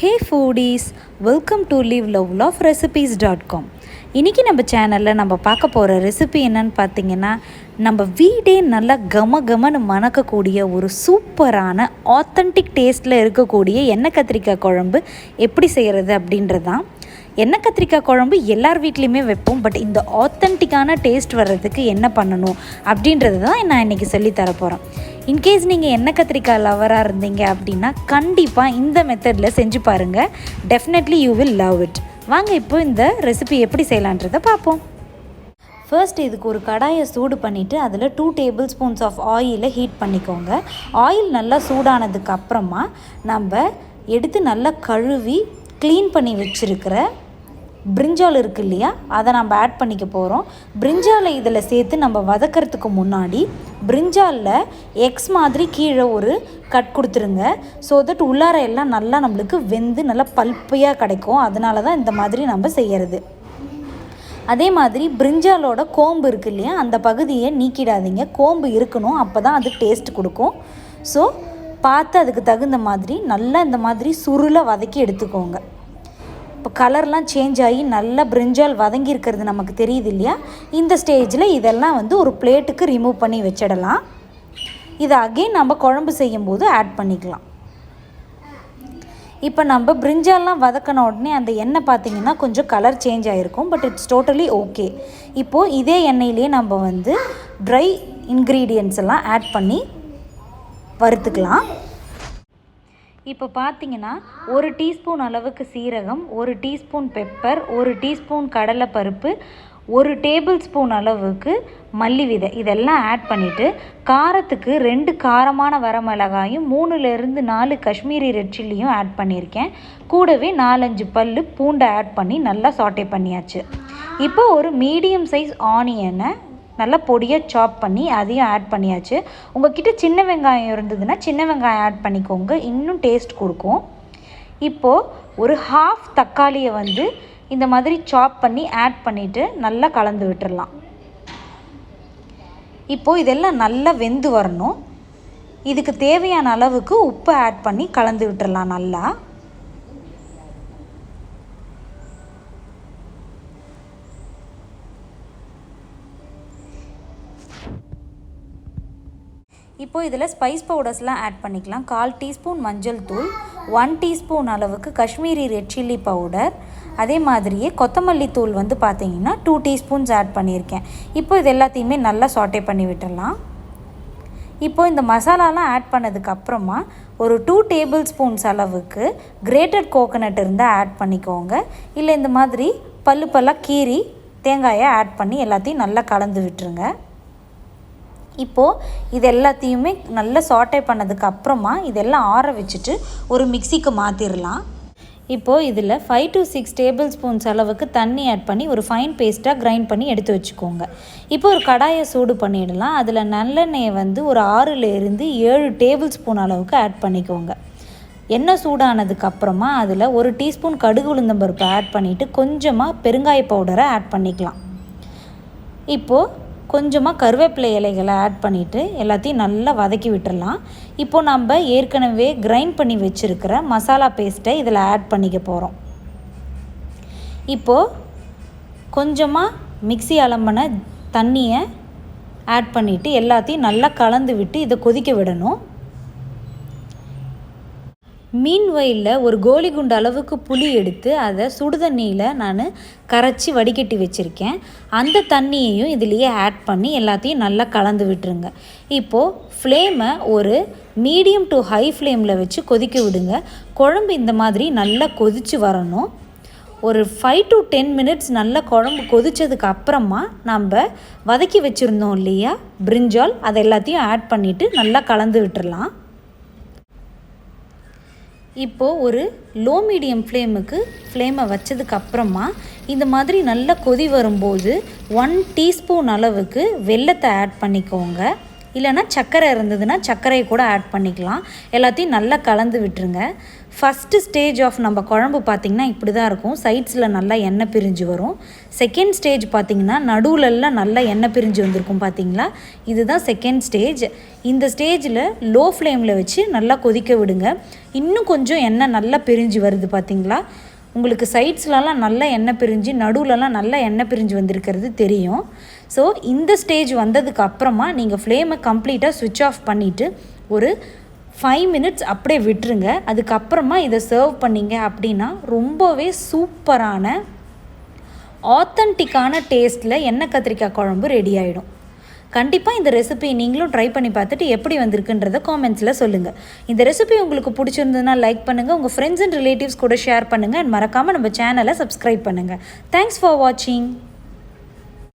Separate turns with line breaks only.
Hey foodies, welcome to liveloveloverecipes.com. இன்றைக்கி நம்ம சேனலில் நம்ம பார்க்க போகிற ரெசிபி என்னன்னு பார்த்தீங்கன்னா, நம்ம வீடே நல்லா கமன்னு மணக்கக்கூடிய ஒரு சூப்பரான ஆத்தென்டிக் டேஸ்ட்டில் இருக்கக்கூடிய எண்ணெய் கத்திரிக்காய் குழம்பு எப்படி செய்கிறது அப்படின்றது தான். எண்ணெய் கத்திரிக்காய் குழம்பு எல்லார் வீட்லேயுமே வைப்போம். பட் இந்த ஆத்தென்டிக்கான டேஸ்ட் வர்றதுக்கு என்ன பண்ணணும் அப்படின்றது தான் நான் இன்றைக்கி சொல்லித்தர போகிறேன். இன்கேஸ் நீங்கள் எண்ணெய் கத்திரிக்காய் லவராக இருந்தீங்க அப்படின்னா கண்டிப்பாக இந்த மெத்தடில் செஞ்சு பாருங்கள். Definitely you will love it. வாங்க இப்போ இந்த ரெசிபி எப்படி செய்யலான்றதை பார்ப்போம். ஃபர்ஸ்ட் இதுக்கு ஒரு கடாயை சூடு பண்ணிவிட்டு அதில் 2 டேபிள் ஸ்பூன்ஸ் ஆஃப் ஆயிலை ஹீட் பண்ணிக்கோங்க. ஆயில் நல்லா சூடானதுக்கு அப்புறமா நம்ம எடுத்து நல்லா கழுவி க்ளீன் பண்ணி வச்சுருக்கிற பிரிஞ்சால் இருக்குது இல்லையா, அதை நம்ம ஆட் பண்ணிக்க போகிறோம். பிரிஞ்சாலை இதில் சேர்த்து நம்ம வதக்கிறதுக்கு முன்னாடி பிரிஞ்சாலில் எக்ஸ் மாதிரி கீழே ஒரு கட் கொடுத்துருங்க. ஸோ தட் உள்ளார எல்லாம் நல்லா நம்மளுக்கு வெந்து நல்லா பல்ப்பையாக கிடைக்கும். அதனால தான் இந்த மாதிரி நம்ம செய்கிறது. அதே மாதிரி பிரிஞ்சாலோட கோம்பு இருக்குது இல்லையா, அந்த பகுதியை நீக்கிடாதீங்க. கோம்பு இருக்கணும், அப்போ தான் அது டேஸ்ட் கொடுக்கும். ஸோ பார்த்து அதுக்கு தகுந்த மாதிரி நல்லா இந்த மாதிரி சுருளை வதக்கி எடுத்துக்கோங்க. இப்போ கலர்லாம் சேஞ்ச் ஆகி நல்லா பிரிஞ்சால் வதங்கி இருக்கிறது நமக்கு தெரியுது இல்லையா. இந்த ஸ்டேஜில் இதெல்லாம் ஒரு பிளேட்டுக்கு ரிமூவ் பண்ணி வச்சிடலாம். இதை அகெயின் நம்ம குழம்பு செய்யும்போது ஆட் பண்ணிக்கலாம். இப்போ நம்ம பிரிஞ்சால்லாம் வதக்கின உடனே அந்த எண்ணெய் பார்த்திங்கன்னா கொஞ்சம் கலர் சேஞ்ச் ஆகிருக்கும். But it's totally okay. இப்போது இதே எண்ணெயிலே நம்ம ட்ரை இன்க்ரீடியன்ட்ஸ் எல்லாம் ஆட் பண்ணி வறுத்துக்கலாம். இப்போ பார்த்தீங்கன்னா 1 டீஸ்பூன் அளவுக்கு சீரகம், 1 டீஸ்பூன் பெப்பர், 1 டீஸ்பூன் கடலைப்பருப்பு, 1 டேபிள் ஸ்பூன் அளவுக்கு மல்லி விதை இதெல்லாம் ஆட் பண்ணிவிட்டு காரத்துக்கு 2 காரமான வரமிளகாயும் 3லேருந்து 4 காஷ்மீரி ரெட் சில்லியும் ஆட் பண்ணியிருக்கேன். கூடவே 4-5 பல்லு பூண்டை ஆட் பண்ணி நல்லா சாட்டே பண்ணியாச்சு. இப்போ ஒரு மீடியம் சைஸ் ஆனியனை நல்லா பொடியாக சாப் பண்ணி அதையும் ஆட் பண்ணியாச்சு. உங்கள்கிட்ட சின்ன வெங்காயம் இருந்ததுன்னா சின்ன வெங்காயம் ஆட் பண்ணிக்கோங்க, இன்னும் டேஸ்ட் கொடுக்கும். இப்போது ஒரு ஹாஃப் தக்காளியை இந்த மாதிரி சாப் பண்ணி ஆட் பண்ணிவிட்டு நல்லா கலந்து விட்டுடலாம். இப்போது இதெல்லாம் நல்லா வெந்து வரணும். இதுக்கு தேவையான அளவுக்கு உப்பு ஆட் பண்ணி கலந்து விட்டுடலாம் நல்லா. இப்போது இதில் ஸ்பைஸ் பவுடர்ஸ்லாம் ஆட் பண்ணிக்கலாம். 1/4 டீஸ்பூன் மஞ்சள் தூள், 1 டீஸ்பூன் அளவுக்கு காஷ்மீரி ரெட் சில்லி பவுடர், அதே மாதிரியே கொத்தமல்லி தூள் பார்த்தீங்கன்னா 2 டீஸ்பூன்ஸ் ஆட் பண்ணியிருக்கேன். இப்போ இது எல்லாத்தையுமே நல்லா சாட்டே பண்ணி விட்டுடலாம். இப்போது இந்த மசாலாலாம் ஆட் பண்ணதுக்கப்புறமா ஒரு 2 டேபிள் ஸ்பூன்ஸ் அளவுக்கு கிரேட்டட் கோகோனட் இருந்தால் ஆட் பண்ணிக்கோங்க. இல்லை இந்த மாதிரி பல்லாக கீரி தேங்காயை ஆட் பண்ணி எல்லாத்தையும் நல்லா கலந்து விட்டுருங்க. இப்போது இது எல்லாத்தையுமே நல்லா சாட்டே பண்ணதுக்கு அப்புறமா இதெல்லாம் ஆற வச்சுட்டு ஒரு மிக்சிக்கு மாற்றிடலாம். இப்போது இதில் 5 to 6 டேபிள் ஸ்பூன்ஸ் அளவுக்கு தண்ணி ஆட் பண்ணி ஒரு ஃபைன் பேஸ்ட்டாக கிரைண்ட் பண்ணி எடுத்து வச்சுக்கோங்க. இப்போ ஒரு கடாயை சூடு பண்ணிடலாம். அதில் நல்லெண்ணெயை ஒரு 6லேருந்து 7 டேபிள் ஸ்பூன் அளவுக்கு ஆட் பண்ணிக்கோங்க. எண்ணெய் சூடானதுக்கப்புறமா அதில் 1 டீஸ்பூன் கடுகு உளுந்தம்பருப்பு ஆட் பண்ணிவிட்டு கொஞ்சமாக பெருங்காய பவுடரை ஆட் பண்ணிக்கலாம். இப்போது கொஞ்சமாக கருவேப்பிலை இலைகளை ஆட் பண்ணிவிட்டு எல்லாத்தையும் நல்லா வதக்கி விட்டுடலாம். இப்போது நம்ம ஏற்கனவே கிரைண்ட் பண்ணி வச்சுருக்கிற மசாலா பேஸ்ட்டை இதில் ஆட் பண்ணிக்க போகிறோம். இப்போது கொஞ்சமாக மிக்ஸி அலம்பின தண்ணியை ஆட் பண்ணிவிட்டு எல்லாத்தையும் நல்லா கலந்து விட்டு இதை கொதிக்க விடணும். மீன்வயலில் ஒரு கோலி குண்டு அளவுக்கு புளி எடுத்து அதை சுடுதண்ணியில் நான் கரைச்சி வடிகட்டி வச்சுருக்கேன். அந்த தண்ணியையும் இதிலேயே ஆட் பண்ணி எல்லாத்தையும் நல்லா கலந்து விட்டுருங்க. இப்போது ஃப்ளேமை ஒரு மீடியம் டு ஹை ஃப்ளேமில் வச்சு கொதிக்க விடுங்க. குழம்பு இந்த மாதிரி நல்லா கொதித்து வரணும். ஒரு 5 to 10 மினிட்ஸ் நல்லா குழம்பு கொதித்ததுக்கு அப்புறமா நம்ம வதக்கி வச்சுருந்தோம் இல்லையா பிரிஞ்சால், அதை எல்லாத்தையும் ஆட் பண்ணிவிட்டு நல்லா கலந்து விட்டுடலாம். இப்போது ஒரு லோ மீடியம் ஃப்ளேமை வச்சதுக்கப்புறமா இந்த மாதிரி நல்லா கொதி வரும்போது 1 டீஸ்பூன் அளவுக்கு வெல்லத்தை ஆட் பண்ணிக்கோங்க. இல்லைனா சர்க்கரை இருந்ததுன்னா சர்க்கரையை கூட ஆட் பண்ணிக்கலாம். எல்லாத்தையும் நல்லா கலந்து விட்டுருங்க. ஃபஸ்ட்டு ஸ்டேஜ் ஆஃப் நம்ம குழம்பு பார்த்திங்கன்னா இப்படி தான் இருக்கும். சைட்ஸில் நல்லா எண்ணெய் பிரிஞ்சு வரும். செகண்ட் ஸ்டேஜ் பார்த்திங்கன்னா நடுவுலலாம் நல்லா எண்ணெய் பிரிஞ்சு வந்திருக்கும் பார்த்திங்களா, இதுதான் செகண்ட் ஸ்டேஜ். இந்த ஸ்டேஜில் லோ ஃப்ளேமில் வச்சு நல்லா கொதிக்க விடுங்க. இன்னும் கொஞ்சம் எண்ணெய் நல்லா பிரிஞ்சு வருது பார்த்திங்களா, உங்களுக்கு சைட்ஸ்லலாம் நல்லா எண்ணெய் பிரிஞ்சு நடுவுலலாம் நல்லா எண்ணெய் பிரிஞ்சு வந்திருக்கிறது தெரியும். ஸோ இந்த ஸ்டேஜ் வந்ததுக்கு அப்புறமா நீங்கள் ஃப்ளேமை கம்ப்ளீட்டாக ஸ்விட்ச் ஆஃப் பண்ணிவிட்டு ஒரு 5 மினிட்ஸ் அப்படியே விட்டுருங்க. அதுக்கப்புறமா இதை சர்வ் பண்ணிங்க அப்படின்னா ரொம்பவே சூப்பரான ஆத்தென்டிக்கான டேஸ்ட்டில் எண்ணெய் கத்திரிக்காய் குழம்பு ரெடி ஆகிடும். கண்டிப்பாக இந்த ரெசிபி நீங்களும் ட்ரை பண்ணி பார்த்துட்டு எப்படி வந்திருக்குன்றதை காமெண்ட்ஸில் சொல்லுங்கள். இந்த ரெசிபி உங்களுக்கு பிடிச்சிருந்ததுன்னா லைக் பண்ணுங்கள், உங்கள் ஃப்ரெண்ட்ஸ் அண்ட் ரிலேட்டிவ்ஸ் கூட ஷேர் பண்ணுங்கள், அண்ட் மறக்காமல் நம்ம சேனலை சப்ஸ்கிரைப் பண்ணுங்கள். தேங்க்ஸ் ஃபார் வாட்சிங்.